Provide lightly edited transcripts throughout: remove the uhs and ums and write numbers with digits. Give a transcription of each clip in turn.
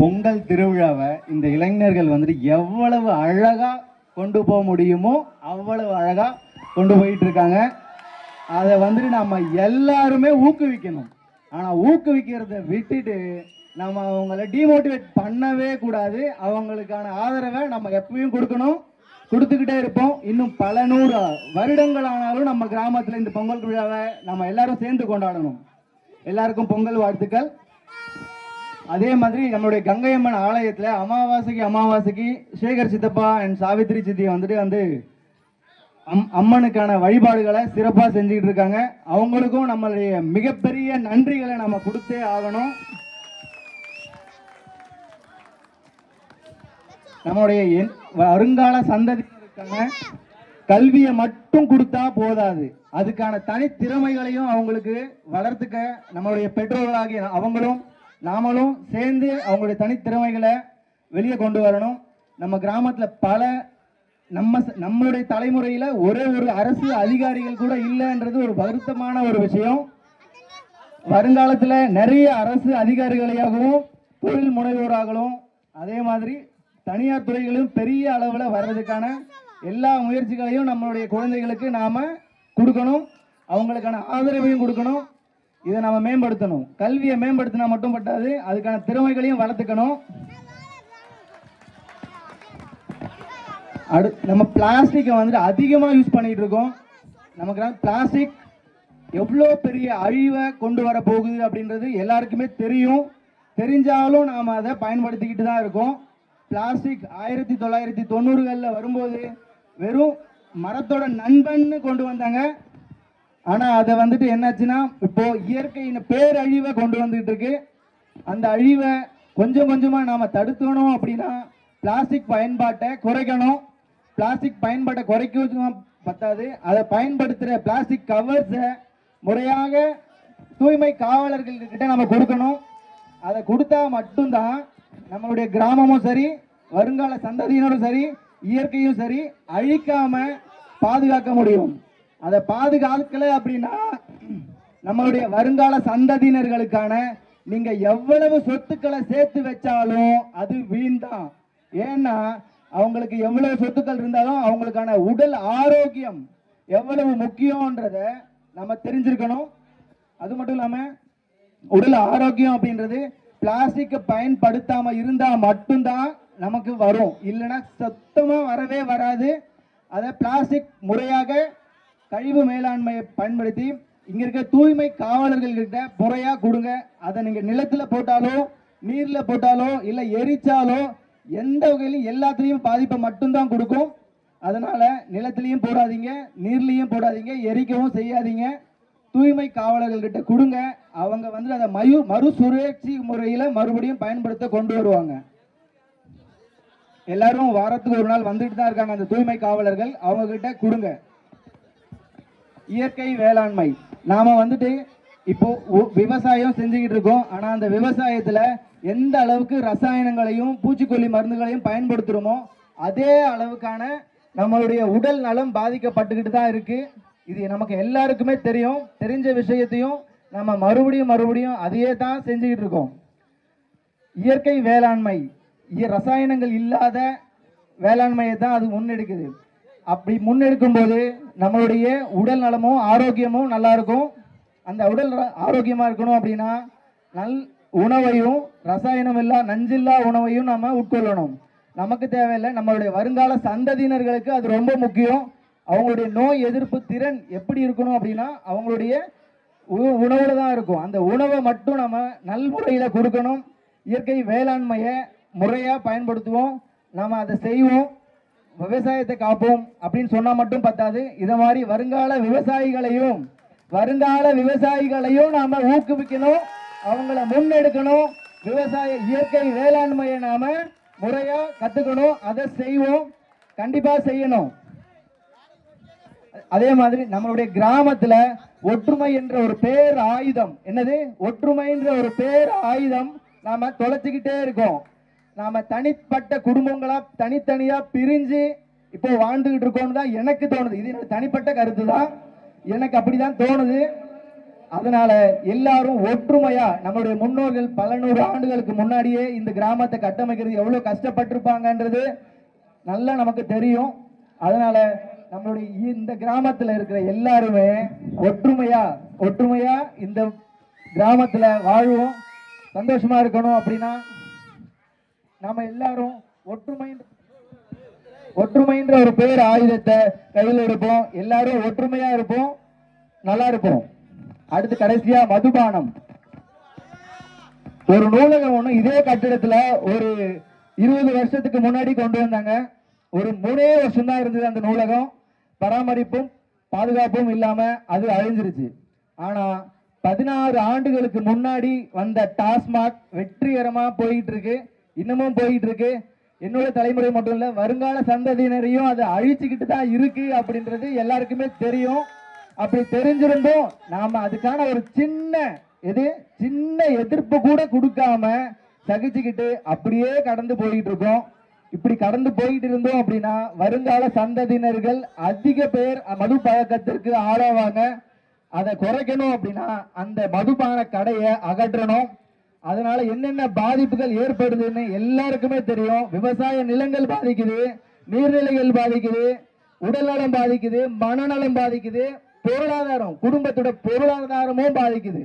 பொங்கல் திருவிழாவை இந்த இளைஞர்கள் வந்துட்டு எவ்வளவு அழகா கொண்டு போக முடியுமோ அவ்வளவு அழகா கொண்டு போயிட்டு இருக்காங்க. அதை வந்துட்டு நம்ம எல்லாருமே ஊக்குவிக்கணும். ஆனால் ஊக்குவிக்கிறத விட்டுட்டு நம்ம அவங்கள டிமோட்டிவேட் பண்ணவே கூடாது. அவங்களுக்கான ஆதரவை நம்ம எப்பயும் கொடுக்கணும், கொடுத்துக்கிட்டே இருப்போம். இன்னும் பல 100 வருடங்கள் ஆனாலும் நம்ம கிராமத்தில் இந்த பொங்கல் விழாவை நம்ம எல்லாரும் சேர்ந்து கொண்டாடணும். எல்லாருக்கும் பொங்கல் வாழ்த்துக்கள். அதே மாதிரி நம்மளுடைய கங்கையம்மன் ஆலயத்தில் அமாவாசைக்கு சேகர் சித்தப்பா அண்ட் சாவித்ரி சித்தியை வந்துட்டு அம்மனுக்கான வழிபாடுகளை சிறப்பாக செஞ்சுக்கிட்டு இருக்காங்க. அவங்களுக்கும் நம்மளுடைய மிகப்பெரிய நன்றிகளை நம்ம கொடுத்தே ஆகணும். நம்மளுடைய வருங்கால சந்ததி இருக்காங்க. கல்வியை மட்டும் கொடுத்தா போதாது, அதுக்கான தனித்திறமைகளையும் அவங்களுக்கு வளர்த்துக்க நம்மளுடைய பெற்றோர்களாகிய அவங்களும் நாமளும் சேர்ந்து அவங்களுடைய தனித்திறமைகளை வெளியே கொண்டு வரணும். நம்ம கிராமத்தில் பல நம்மளுடைய தலைமுறையில் ஒரே ஒரு அரசு அதிகாரிகள் கூட இல்லைன்றது ஒரு வருத்தமான ஒரு விஷயம். வருங்காலத்தில் நிறைய அரசு அதிகாரிகளாகவும் தொழில் முனைவோராகவும் அதே மாதிரி தனியார் துறைகளும் பெரிய அளவில் வர்றதுக்கான எல்லா முயற்சிகளையும் நம்மளுடைய குழந்தைகளுக்கு நாம் கொடுக்கணும், அவங்களுக்கான ஆதரவையும் கொடுக்கணும். இதை நம்ம மேம்படுத்தணும். கல்வியை மேம்படுத்தினா மட்டும் பட்டாது, அதுக்கான திறமைகளையும் வளர்த்துக்கணும். நம்ம பிளாஸ்டிக்கை வந்துட்டு அதிகமாக யூஸ் பண்ணிட்டு இருக்கோம். நமக்கு பிளாஸ்டிக் எவ்வளோ பெரிய அழிவை கொண்டு வர போகுது அப்படின்றது எல்லாருக்குமே தெரியும். தெரிஞ்சாலும் நாம் அதை பயன்படுத்திக்கிட்டு தான் இருக்கோம். பிளாஸ்டிக் 1990களில் வரும்போது வெறும் மரத்தோட நண்பன்னு கொண்டு வந்தாங்க. ஆனால் அதை வந்துட்டு என்னாச்சுன்னா இப்போ இயற்கையின் பேரழிவை கொண்டு வந்துகிட்டு இருக்கு. அந்த அழிவை கொஞ்சம் கொஞ்சமாக நாம் தடுக்கணும் அப்படின்னா பிளாஸ்டிக் பயன்பாட்டை குறைக்கணும். பிளாஸ்டிக் பயன்பாட்டை குறைக்கவும் பத்தாது, அதை பயன்படுத்துகிற பிளாஸ்டிக் கவர்ஸை முறையாக தூய்மை காவலர்கள்கிட்ட நம்ம கொடுக்கணும். அதை கொடுத்தா மட்டும்தான் நம்மளுடைய கிராமமும் சரி, வருங்கால சந்ததியினரும் சரி, இயற்கையும் சரி அழிக்காம பாதுகாக்க முடியும். அதை பாதுகாக்கலை அப்படின்னா நம்மளுடைய வருங்கால சந்ததியினர்களுக்கான நீங்க எவ்வளவு சொத்துக்களை சேர்த்து வச்சாலும் அது வீண் தான். ஏன்னா அவங்களுக்கு எவ்வளவு சொத்துக்கள் இருந்தாலும் அவங்களுக்கான உடல் ஆரோக்கியம் எவ்வளவு முக்கியம்ன்றத நம்ம தெரிஞ்சிருக்கணும். அது மட்டும் இல்லாம உடல் ஆரோக்கியம் அப்படின்றது பிளாஸ்டிக்கை பயன்படுத்தாம இருந்தா மட்டும்தான் நமக்கு வரும், இல்லைன்னா சுத்தமா வரவே வராது. அதை பிளாஸ்டிக் முறையாக கழிவு மேலாண்மையை பயன்படுத்தி இங்க இருக்க தூய்மை காவலர்கள் கிட்ட முறையா கொடுங்க. அதை நீங்க நிலத்துல போட்டாலோ நீர்ல போட்டாலோ இல்ல எரிச்சாலோ எந்த வகையிலும் எல்லாத்துலயும் பாதிப்பை மட்டும்தான் கொடுக்கும். அதனால நிலத்திலையும் போடாதீங்க, நீர்லையும் போடாதீங்க, எரிக்கவும் செய்யாதீங்க. தூய்மை காவலர்கள் கிட்ட கொடுங்க. அவங்க வந்து அதை மறுசுழற்சி முறையில மறுபடியும் பயன்படுத்த கொண்டு வருவாங்க. எல்லாரும் வாரத்துக்கு ஒரு நாள் வந்துட்டு தான் இருக்காங்க அந்த தூய்மை காவலர்கள், அவங்க கிட்ட கொடுங்க. இயற்கை வேளாண்மை நாம வந்துட்டு இப்போ விவசாயம் செஞ்சுக்கிட்டு இருக்கோம். ஆனா அந்த விவசாயத்துல எந்த அளவுக்கு ரசாயனங்களையும் பூச்சிக்கொல்லி மருந்துகளையும் பயன்படுத்துறோமோ அதே அளவுக்கான நம்மளுடைய உடல் நலம் பாதிக்கப்பட்டுக்கிட்டு தான் இருக்கு. இது நமக்கு எல்லாருக்குமே தெரியும். தெரிஞ்ச விஷயத்தையும் நம்ம மறுபடியும் அதையே தான் செஞ்சுக்கிட்டு இருக்கோம். இயற்கை வேளாண்மை ரசாயனங்கள் இல்லாத வேளாண்மையை தான் அது முன்னெடுக்குது. அப்படி முன்னெடுக்கும் போது நம்மளுடைய உடல் நலமும் ஆரோக்கியமும் நல்லா இருக்கும். அந்த உடல் ஆரோக்கியமா இருக்கணும் அப்படின்னா உணவையும் ரசாயனம் இல்லா நஞ்சில்லா உணவையும் நம்ம உட்கொள்ளணும். நமக்கு தேவையில்லை, நம்மளுடைய வருங்கால சந்ததியினர்களுக்கு அது ரொம்ப முக்கியம். அவங்களுடைய நோய் எதிர்ப்பு திறன் எப்படி இருக்கணும் அப்படின்னா அவங்களுடைய உணவுல தான் இருக்கும். அந்த உணவை மட்டும் நம்ம நல்முறையில கொடுக்கணும். இயற்கை வேளாண்மையை முறையா பயன்படுத்துவோம், நாம அதை செய்வோம், விவசாயத்தை காப்போம் அப்படின்னு சொன்னா மட்டும் பத்தாது. இத மாதிரி வருங்கால விவசாயிகளையும் நாம ஊக்குவிக்கணும், அவங்கள முன்னெடுக்கணும். இயற்கை வேளாண்மையை நாம முறையா கத்துக்கணும், அதை செய்வோம், கண்டிப்பா செய்யணும். அதே மாதிரி நம்மளுடைய கிராமத்துல ஒற்றுமை என்ற ஒரு பேர் ஆயுதம், என்னது ஒற்றுமை என்ற ஒரு பேர் ஆயுதம் நாம தொலைச்சுக்கிட்டே இருக்கோம். நாம தனிப்பட்ட குடும்பங்களா தனித்தனியா பிரிஞ்சு இப்போ வாழ்ந்துகிட்டு இருக்கோம்னு தான் எனக்கு தோணுது. இது என்னோட தனிப்பட்ட கருத்து தான், எனக்கு அப்படிதான் தோணுது. அதனால எல்லாரும் ஒற்றுமையா, நம்மளுடைய முன்னோர்கள் பல நூறு ஆண்டுகளுக்கு முன்னாடியே இந்த கிராமத்தை கட்டமைக்கிறது எவ்வளவு கஷ்டப்பட்டிருப்பாங்கன்றது நல்லா நமக்கு தெரியும். அதனால நம்மளுடைய இந்த கிராமத்துல இருக்கிற எல்லாருமே ஒற்றுமையா இந்த கிராமத்துல வாழ்வோம், சந்தோஷமா இருக்கணும். அப்படின்னா நாம எல்லாரும் ஒற்றுமைன்ற ஒரு பேர் ஆயுதத்தை கையில் எடுப்போம், எல்லாரும் ஒற்றுமையா இருப்போம், நல்லா இருப்போம். அடுத்து கடைசியா மதுபானம். ஒரு நூலகம் ஒண்ணு இதே கட்டிடத்துல ஒரு 20 வருஷத்துக்கு முன்னாடி கொண்டு வந்தாங்க. ஒரு 3 வருஷம் தான் இருந்தது அந்த நூலகம். பராமரிப்பும் பாதுகாப்பும் இல்லாம அது அழிஞ்சிருச்சு. ஆனா 16 ஆண்டுகளுக்கு முன்னாடி வந்த டாஸ்மாக் வெற்றிகரமா போயிட்டு இருக்கு, இன்னமும் போயிட்டு இருக்கு. என்னோட தலைமுறை மட்டும் இல்ல, வருங்கால சந்ததியினரையும் அதை அழிச்சுக்கிட்டு தான் இருக்கு அப்படின்றது எல்லாருக்குமே தெரியும். அப்படி தெரிஞ்சிருந்தோம் நாம அதுக்கான ஒரு சின்ன எதிர்ப்பு கூட கொடுக்காம சகிச்சுக்கிட்டு அப்படியே கடந்து போயிட்டு இருக்கோம். இப்படி கடந்து போயிட்டு இருந்தோம் அப்படின்னா வருங்கால சந்ததியினர்கள் அதிக பேர் மது பழக்கத்திற்கு ஆளாவாங்க. அதை குறைக்கணும் அப்படின்னா அந்த மதுபான கடையை அகற்றணும். அதனால என்னென்ன பாதிப்புகள் ஏற்படுதுன்னு எல்லாருக்குமே தெரியும். விவசாய நிலங்கள் பாதிக்குது, நீர்நிலைகள் பாதிக்குது, உடல்நலம் பாதிக்குது, மனநலம் பாதிக்குது, பொருளாதாரம், குடும்பத்தோட பொருளாதாரமும் பாதிக்குது.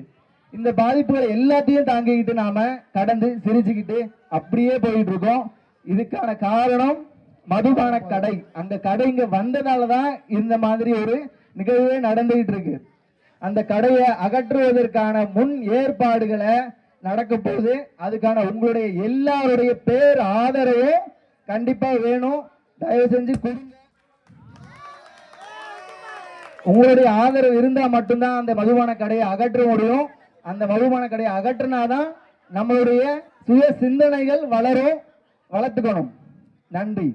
இந்த பாதிப்புகளை எல்லாத்தையும் தாங்கிக்கிட்டு நாம கடந்து சிரிச்சுக்கிட்டு அப்படியே போயிட்டு இருக்கோம். இதுக்கான காரணம் மதுபான கடை. அந்த கடை இங்க வந்ததாலதான் இந்த மாதிரி ஒரு நிகழ்வே நடந்துகிட்டு இருக்கு. அந்த கடையை அகற்றுவதற்கான முன் ஏற்பாடுகளை நடக்க போகுது. அதுக்கான உங்களுடைய எல்லாருடைய பேர் ஆதரவும் கண்டிப்பா வேணும். தயவு செஞ்சு கொடுங்க. உங்களுடைய ஆதரவு இருந்தா மட்டும்தான் அந்த மதுபான கடையை அகற்ற முடியும். அந்த மதுபான கடையை அகற்றினாதான் நம்மளுடைய சுய சிந்தனைகள் வளர்த்துக்கணும். நன்றி.